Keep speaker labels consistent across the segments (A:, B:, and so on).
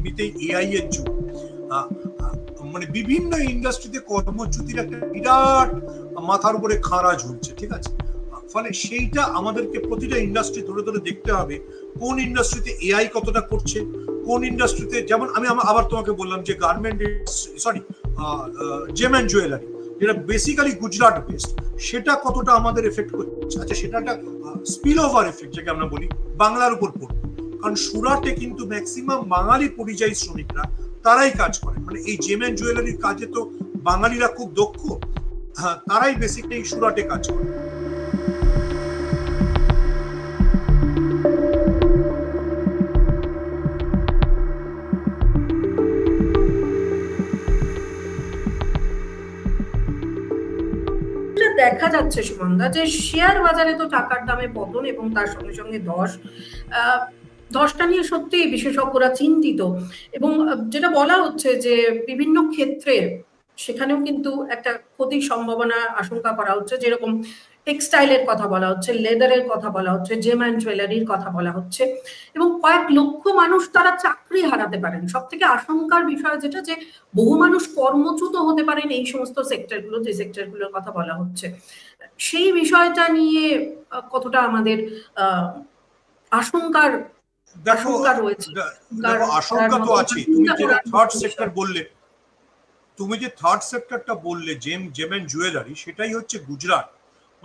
A: এমনিতেই এআই এর যুগ, মানে বিভিন্ন ইন্ডাস্ট্রিতে কর্মচ্যুতির একটা বিরাট মাথার উপরে খাড়া ঝুলছে, ঠিক আছে। ফলে সেইটা আমাদেরকে প্রতিটা ইন্ডাস্ট্রি ধরে ধরে দেখতে হবে, কোন ইন্ডাস্ট্রিতে এআই কতটা করছে, কোন ইন্ডাস্ট্রিতে, যেমন আমি আবার তোমাকে বললাম যে garment, sorry, gem and jewellery, যেটা বেসিক্যালি গুজরাট বেসড, সেটা কতটা আমাদের এফেক্ট করছে। আচ্ছা, সেটা একটা স্পিল ওভার এফেক্ট যাকে আমরা বলি, বাংলার উপর পড়বে, কারণ সুরাটে কিন্তু ম্যাক্সিমাম বাঙালি পরিযায়ী শ্রমিকরা তারাই কাজ করে, মানে এই জেম অ্যান্ড জুয়েলারির কাজে তো বাঙালিরা খুব দক্ষ, তারাই বেসিক্যালি সুরাটে কাজ করে।
B: দেখা যাচ্ছে সুমনদা যে শেয়ার বাজারে তো টাকার দামে পতন এবং তার সঙ্গে সঙ্গে ধসটা নিয়ে সত্যি বিশেষজ্ঞরা চিন্তিত, এবং যেটা বলা হচ্ছে যে বিভিন্ন ক্ষেত্রে সেখানেও কিন্তু একটা ক্ষতির সম্ভাবনা আশঙ্কা করা হচ্ছে, যেরকম টেক্সটাইলের কথা বলা হচ্ছে, লেদারের কথা বলা হচ্ছে, জেম অ্যান্ড জুয়েলারির কথা বলা হচ্ছে, এবং কয়েক লক্ষ মানুষ তারা চাকরি হারাতে পারেন। সব থেকে আশঙ্কার বিষয় যেটা, যে বহু মানুষ কর্মচ্যুত হতে পারেন এই সমস্ত সেক্টরগুলো, যে সেক্টরগুলোর কথা বলা হচ্ছে। সেই বিষয়টা নিয়ে কতটা আমাদের আশঙ্কার রয়েছে?
A: আশঙ্কা তো আছে। তুমি যে থার্ড সেক্টর বললে, তুমি যে থার্ড সেক্টরটা বললে জেম অ্যান্ড জুয়েলারি, সেটাই হচ্ছে গুজরাট,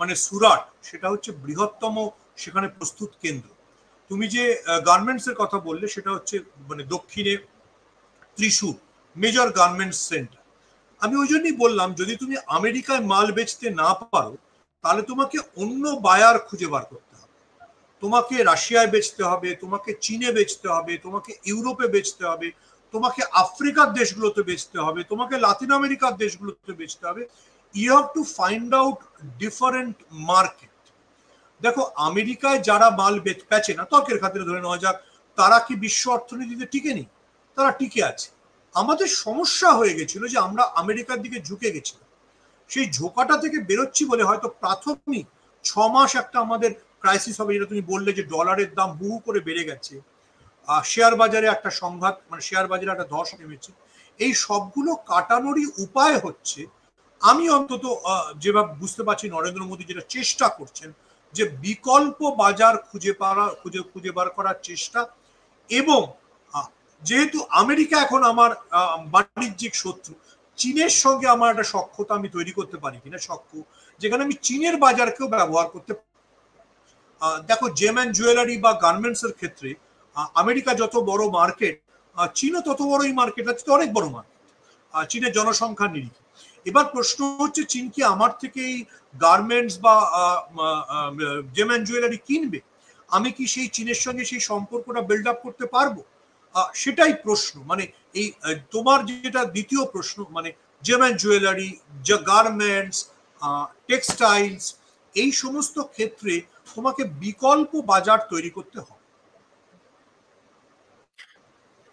A: মানে সুরাট, সেটা হচ্ছে বৃহত্তম সেখানে প্রস্তুত কেন্দ্র। তুমি যে গার্মেন্টস এর কথা বললে, সেটা হচ্ছে মানে দক্ষিণে ত্রিশূর, মেজর গার্মেন্টস সেন্টার। আমি ওই জন্যই বললাম, যদি তুমি আমেরিকায় মাল বেচতে না পারো, তাহলে তোমাকে অন্য বায়ার খুঁজে বার করতে হবে, তোমাকে রাশিয়ায় বেচতে হবে, তোমাকে চীনে বেচতে হবে, তোমাকে ইউরোপে বেচতে হবে, তোমাকে আফ্রিকার দেশগুলোতে বেচতে হবে, তোমাকে লাতিন আমেরিকার দেশগুলোতে বেচতে হবে। You have to find out different market. দেখো, আমেরিকায় যারা মাল বেচে না, তর্কের খাতিরে ধরে নেওয়া যাক, তারা কি বিশ্ব অর্থনীতিতে টিকে নেই? তারা টিকে আছে। আমাদের সমস্যা হয়ে গেছিল যে আমরা আমেরিকার দিকে ঝুঁকে গেছিলাম। সেই ঝোঁকাটা থেকে বেরোচ্ছি বলে হয়তো প্রাথমিক 6 মাস একটা আমাদের ক্রাইসিস হবে, যেটা তুমি বললে যে ডলারের দাম বহু করে বেড়ে গেছে, শেয়ার বাজারে একটা সংঘাত, মানে শেয়ার বাজারে একটা ধস নেমেছে। এই সবগুলো কাটানোরই উপায় হচ্ছে, আমি অন্তত যেভাবে বুঝতে পারছি নরেন্দ্র মোদী যেটা চেষ্টা করছেন, যে বিকল্প বাজার খুঁজে বার করার চেষ্টা। এবং যেহেতু আমেরিকা এখন আমার বাণিজ্যিক শত্রু, চীনের সঙ্গে আমার একটা সখ্যতা আমি তৈরি করতে পারি কিনা, যেখানে আমি চীনের বাজারকেও ব্যবহার করতে পারি। দেখো, জেম অ্যান্ড জুয়েলারি বা গার্মেন্টস এর ক্ষেত্রে আমেরিকা যত বড় মার্কেট, চীনও তত বড়ই মার্কেট আছে, অনেক বড় মার্কেট চীনের জনসংখ্যার নিরিখে। এবার প্রশ্ন হচ্ছে, চীন কি আমার থেকে এই গার্মেন্টস বা জেম অ্যান্ড জুয়েলারি কিনবে? আমি কি সেই চীনের সঙ্গে সেই সম্পর্কটা বিল্ড আপ করতে পারবো? সেটাই প্রশ্ন। মানে এই তোমার যেটা দ্বিতীয় প্রশ্ন, মানে জেম অ্যান্ড জুয়েলারি, গার্মেন্টস, টেক্সটাইলস, এই সমস্ত ক্ষেত্রে তোমাকে বিকল্প বাজার তৈরি করতে হবে।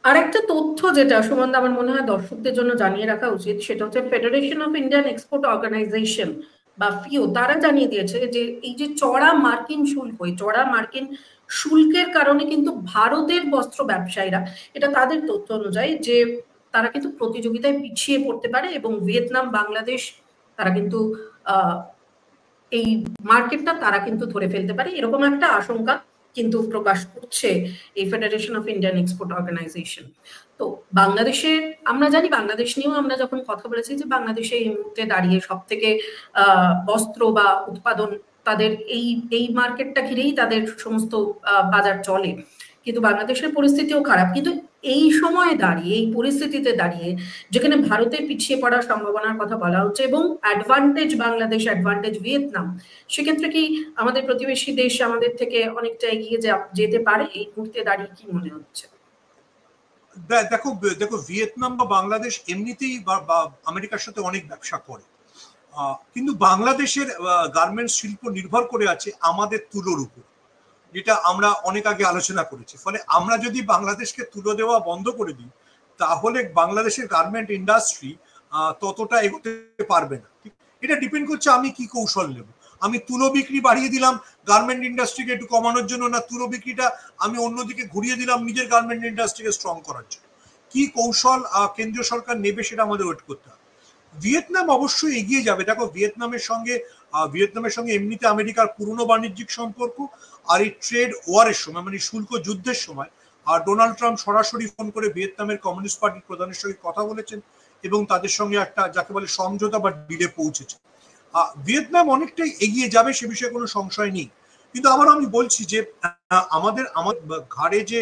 B: আরেকটা তথ্য যেটা সুমনদা আমার মনে হয় দর্শকদের জন্য জানিয়ে রাখা উচিত, সেটা হচ্ছে federation of Indian export organisation বা ফিও, তারা জানিয়ে দিয়েছে যে এই যে চড়া মার্কিন শুল্ক, এই চড়া মার্কিন শুল্কের কারণে কিন্তু ভারতের বস্ত্র ব্যবসায়ীরা, এটা তাদের তথ্য অনুযায়ী, যে তারা কিন্তু প্রতিযোগিতায় পিছিয়ে পড়তে পারে, এবং ভিয়েতনাম, বাংলাদেশ, তারা কিন্তু এই মার্কেটটা তারা কিন্তু ধরে ফেলতে পারে, এরকম একটা আশঙ্কা কিন্তু প্রকাশ করছে এই federation of Indian export organisation. তো বাংলাদেশে আমরা জানি, বাংলাদেশ নিয়েও আমরা যখন কথা বলেছি, যে বাংলাদেশে এই মুহূর্তে দাঁড়িয়ে সব থেকে বস্ত্র বা উৎপাদন, তাদের এই মার্কেটটা ঘিরেই তাদের সমস্ত বাজার চলে, কিন্তু বাংলাদেশের পরিস্থিতিও খারাপ। কিন্তু এই সময়ে দাঁড়িয়ে, এই পরিস্থিতিতে দাঁড়িয়ে, যেখানে ভারতের পিছিয়ে পড়ার সম্ভাবনার কথা বলা হচ্ছে এবং অ্যাডভান্টেজ বাংলাদেশ, অ্যাডভান্টেজ ভিয়েতনাম, সেক্ষেত্রে কি আমাদের প্রতিবেশী দেশ আমাদের থেকে অনেকটা এগিয়ে যেতে পারে এই মুহূর্তে দাঁড়িয়ে? কি মনে হচ্ছে?
A: দেখো, ভিয়েতনাম বা বাংলাদেশ এমনিতেই আমেরিকার সাথে অনেক ব্যবসা করে, কিন্তু বাংলাদেশের গার্মেন্টস শিল্প নির্ভর করে আছে আমাদের তুলোর উপর, যেটা আমরা অনেক আগে আলোচনা করেছি। ফলে আমরা যদি বাংলাদেশকে তুলো দেওয়া বন্ধ করে দিই, তাহলে বাংলাদেশের গার্মেন্ট ইন্ডাস্ট্রি ততটা এগোতে পারবে না। এটা ডিপেন্ড করছে আমি কি কৌশল নেব। আমি তুলো বিক্রি বাড়িয়ে দিলাম গার্মেন্ট ইন্ডাস্ট্রিকে একটু কমানোর জন্য, না তুলো বিক্রিটা আমি অন্যদিকে ঘুরিয়ে দিলাম নিজের গার্মেন্ট ইন্ডাস্ট্রিকে স্ট্রং করার জন্য। কি কৌশল কেন্দ্রীয় সরকার নেবে সেটা আমাদের ওয়েট করতে হবে। ভিয়েতনাম অবশ্যই এগিয়ে যাবে। দেখো ভিয়েতনামের সঙ্গে এমনিতে আমেরিকার পুরনো বাণিজ্যিক সম্পর্ক, আর এই ট্রেড ওয়ারের সময় মানে শুল্ক যুদ্ধের সময় আর ডোনাল্ড ট্রাম্প সরাসরি ফোন করে ভিয়েতনামের কমিউনিস্ট পার্টির প্রধানের সঙ্গে কথা বলেছেন এবং তাদের সঙ্গে একটা যাকে বলে সমঝোতা বা ডিলে পৌঁছেছে। ভিয়েতনাম অনেকটাই এগিয়ে যাবে, সে বিষয়ে কোনো সংশয় নেই। কিন্তু আবার আমি বলছি যে আমাদের ঘাড়ে যে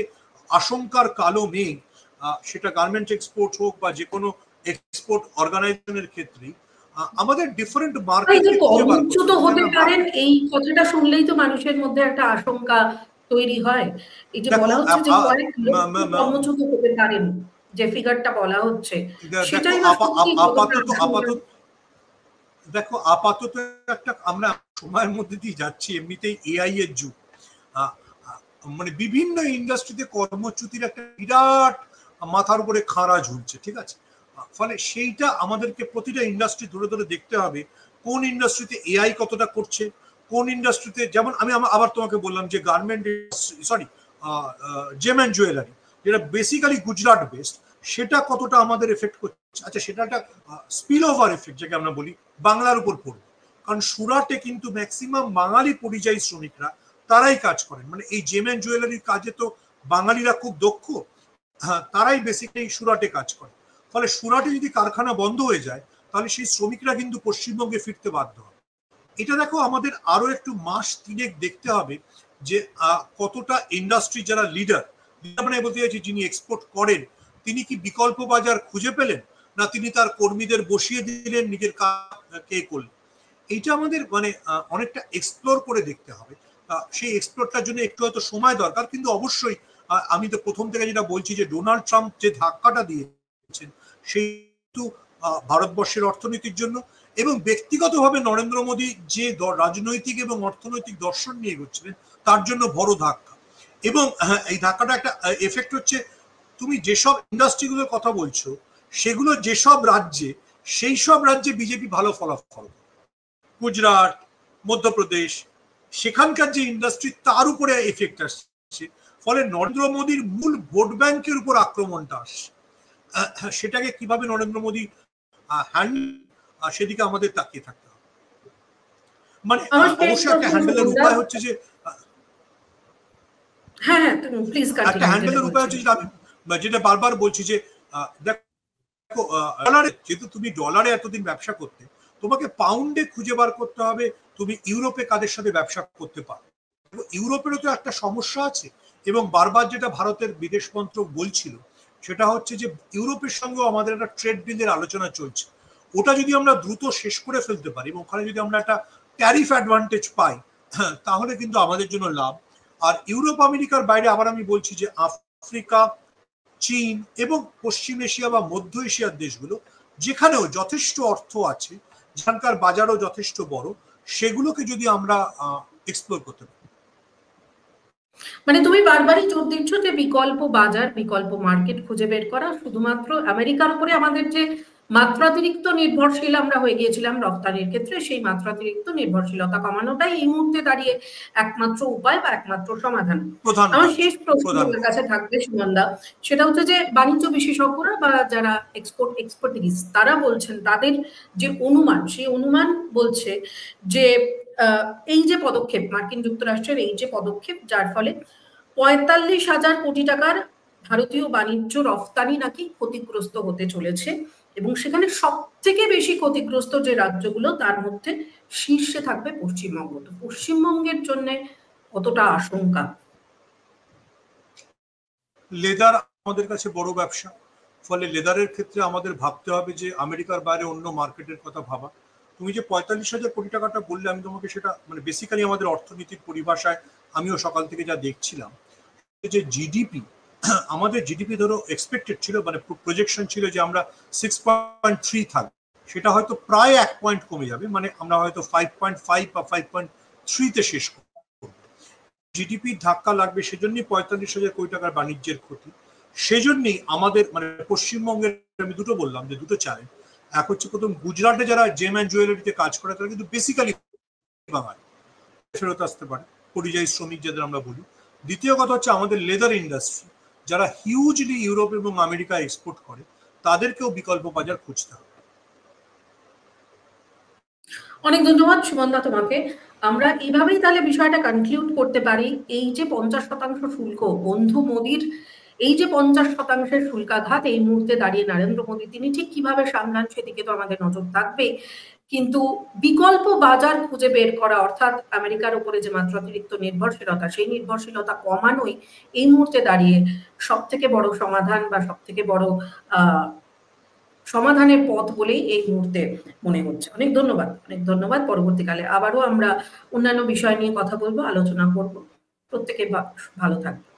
A: আশঙ্কার কালো মেঘ, সেটা গার্মেন্ট এক্সপোর্ট হোক বা যে কোনো এক্সপোর্ট অর্গানাইজেশনের ক্ষেত্রে আমাদের ডিফারেন্ট মার্কেট
B: কর্মচ্যুত হতে পারেন, এই কথাটা শুনলেই তো মানুষের মধ্যে একটা আশঙ্কা তৈরি হয়। এই যে বলা হচ্ছে যে কয়েক লক্ষ কর্মচ্যুত হতে পারেন, যে ফিগারটা বলা হচ্ছে সেটাই
A: দেখো আপাতত একটা আমরা সময়ের মধ্যে দিয়ে যাচ্ছি, এমনিতেই এআই এর যুগ, মানে বিভিন্ন ইন্ডাস্ট্রিতে কর্মচ্যুতির একটা বিরাট মাথার উপরে খাড়া ঝুলছে, ঠিক আছে। ফলে সেইটা আমাদেরকে প্রতিটা ইন্ডাস্ট্রি ধরে ধরে দেখতে হবে কোন ইন্ডাস্ট্রিতে এআই কতটা করছে, কোন ইন্ডাস্ট্রিতে, যেমন আমি আবার তোমাকে বললাম যে গার্মেন্ট জেম অ্যান্ড জুয়েলারি যেটা বেসিক্যালি গুজরাট বেসড, সেটা কতটা আমাদের এফেক্ট করছে। আচ্ছা, সেটা একটা স্পিল ওভার এফেক্ট যাকে আমরা বলি বাংলার উপর পড়বে, কারণ সুরাটে কিন্তু ম্যাক্সিমাম বাঙালি পরিযায়ী শ্রমিকরা তারাই কাজ করেন, মানে এই জেম অ্যান্ড জুয়েলারির কাজে তো বাঙালিরা খুব দক্ষ, হ্যাঁ তারাই বেসিক্যালি সুরাটে কাজ করে। ফলে সুরাটে যদি কারখানা বন্ধ হয়ে যায় তাহলে সেই শ্রমিকরা কিন্তু পশ্চিমবঙ্গে ফিরতে বাধ্য হবে। এটা দেখো আমাদের আরো একটু মাস তিনেক দেখতে হবে যে কতটা ইন্ডাস্ট্রি যারা লিডার মানে বলতে চাইছি যিনি এক্সপোর্ট করেন, তিনি কি বিকল্প বাজার খুঁজে পেলেন, না তিনি তার কর্মীদের বসিয়ে দিলেন, নিজের কাজ কে করলেন। এইটা আমাদের মানে অনেকটা এক্সপ্লোর করে দেখতে হবে। সেই এক্সপ্লোরটার জন্য একটু হয়তো সময় দরকার, কিন্তু অবশ্যই আমি তো প্রথম থেকে যেটা বলছি যে ডোনাল্ড ট্রাম্প যে ধাক্কাটা দিয়েছেন সেই ভারতবর্ষের অর্থনীতির জন্য, এবং ব্যক্তিগতভাবে নরেন্দ্র মোদী যে রাজনৈতিক এবং অর্থনৈতিক দর্শন নিয়ে এগোচ্ছিলেন তার জন্য বড় ধাক্কা। এবং এই ধাক্কাটা একটা এফেক্ট হচ্ছে, তুমি যেসব ইন্ডাস্ট্রিগুলোর কথা বলছো সেগুলো যেসব রাজ্যে, সেই সব রাজ্যে বিজেপি ভালো ফলাফল, গুজরাট, মধ্যপ্রদেশ, সেখানকার যে ইন্ডাস্ট্রি তার উপরে এফেক্ট আসছে। ফলে নরেন্দ্র মোদীর মূল ভোট ব্যাংকের উপর আক্রমণটা আসছে। সেটাকে কিভাবে নরেন্দ্র মোদী সেদিকে আমাদের তাকিয়ে থাকতে হবে। মানে অবশ্যই একটা হ্যান্ডেলের উপায় হচ্ছে যে একটা হ্যান্ডেলের উপায় হচ্ছে যেটা আমি যেটা বারবার বলছি যে দেখো ডলারে, যেহেতু তুমি ডলারে এতদিন ব্যবসা করতে, তোমাকে পাউন্ডে খুঁজে বার করতে হবে তুমি ইউরোপে কাদের সাথে ব্যবসা করতে পারো। ইউরোপেরও তো একটা সমস্যা আছে, এবং বারবার যেটা ভারতের বিদেশ মন্ত্রক বলছিল সেটা হচ্ছে যে ইউরোপের সঙ্গেও আমাদের একটা ট্রেড ডিলের আলোচনা চলছে, ওটা যদি আমরা দ্রুত শেষ করে ফেলতে পারি এবং ওখানে যদি আমরা একটা ট্যারিফ অ্যাডভান্টেজ পাই তাহলে কিন্তু আমাদের জন্য লাভ। আর ইউরোপ আমেরিকার বাইরে আবার আমি বলছি যে আফ্রিকা, চীন এবং পশ্চিম এশিয়া বা মধ্য এশিয়ার দেশগুলো যেখানেও যথেষ্ট অর্থ আছে, যেখানকার বাজারও যথেষ্ট বড়, সেগুলোকে যদি আমরা এক্সপ্লোর করতে পারি।
B: মানে তুমি বারবারই জোর দিচ্ছ যে বিকল্প বাজার, বিকল্প মার্কেট খুঁজে বের করা। শুধুমাত্র আমেরিকার উপরে আমাদের যে মাত্রাতিরিক্ত নির্ভরশীল আমরা হয়ে গিয়েছিলাম রপ্তানির ক্ষেত্রে, সেই মাত্রাতিরিক্ত নির্ভরশীলতা কমানোটাই এই মুহূর্তে দাঁড়িয়ে একমাত্র উপায় বা একমাত্র সমাধান। আমার শেষ প্রশ্ন আপনার কাছে থাকবে সুমনদা, সেটা হচ্ছে যে বাণিজ্য বিশেষজ্ঞরা বা যারা এক্সপার্টিস তারা বলছেন, তাদের যে অনুমান, সেই অনুমান বলছে যে এই যে পদক্ষেপ, মার্কিন যুক্তরাষ্ট্রের এই যে পদক্ষেপ, যার ফলে ৪৫,০০০ কোটি টাকার ভারতীয় বাণিজ্য রফতানি নাকি ক্ষতিগ্রস্ত হতে চলেছে, এবং সেখানে সব থেকে বেশি ক্ষতিগ্রস্ত যে রাজ্যগুলো তার মধ্যে শীর্ষে থাকবে পশ্চিমবঙ্গ। তো পশ্চিমবঙ্গের জন্য কতটা আশঙ্কা?
A: লেদার আমাদের কাছে বড় ব্যবসা, ফলে লেদারের ক্ষেত্রে আমাদের ভাবতে হবে যে আমেরিকার বাইরে অন্য মার্কেটের কথা ভাবা। তুমি যে ৪৫,০০০ কোটি টাকাটা বললে, আমি তোমাকে সেটা মানে বেসিক্যালি আমাদের অর্থনীতির পরিভাষায় আমিও সকাল থেকে যা দেখছিলাম যে জিডিপি, আমাদের জিডিপি ধরো এক্সপেক্টেড ছিল, মানে প্রজেকশন ছিল যে আমরা 6.3 থাকবে, সেটা হয়তো প্রায় 1 পয়েন্ট কমে যাবে, মানে আমরা হয়তো 5.5 বা 5.3-তে শেষ করব। জিডিপির ধাক্কা লাগবে, সেজন্যই ৪৫,০০০ কোটি টাকার বাণিজ্যের ক্ষতি। সেজন্যই আমাদের মানে পশ্চিমবঙ্গের, আমি দুটো বললাম যে দুটো চাই, এক হচ্ছে প্রথম গুজরাটে যারা জেম অ্যান্ড জুয়েলারিতে কাজ করে তারা কিন্তু বেসিক্যালি বাঙালি, ফেরত আসতে পারে, পরিযায়ী শ্রমিক যাদের আমরা বলি। দ্বিতীয় কথা হচ্ছে আমাদের লেদার ইন্ডাস্ট্রি, যারা হিউজলি ইউরোপ এবং আমেরিকা এক্সপোর্ট করে তাদেরকেও বিকল্প বাজার খুঁজতে হবে।
B: অনেক ধন্যবাদ সুমনদা তোমাকে। আমরা এইভাবেই তাহলে বিষয়টা কনক্লুড করতে পারি, এই যে 50% শুল্ক, বন্ধু মোদির এই যে 50% শুল্কাঘাত এই মুহূর্তে দাঁড়িয়ে নরেন্দ্র মোদী তিনি ঠিক কিভাবে সামলান সেদিকে তো আমাদের নজর থাকবে, কিন্তু বিকল্প বাজার খুঁজে বের করা, অর্থাৎ আমেরিকার উপরে যে মাত্রাতিরিক্ত নির্ভরশীলতা, সেই নির্ভরশীলতা কমানোই এই মুহূর্তে দাঁড়িয়ে সব থেকে বড় সমাধান বা সব থেকে বড় সমাধানের পথ বলেই এই মুহূর্তে মনে হচ্ছে। অনেক ধন্যবাদ। পরবর্তীকালে আবারও আমরা অন্যান্য বিষয় নিয়ে কথা বলবো, আলোচনা করব। প্রত্যেকে ভালো থাকবে।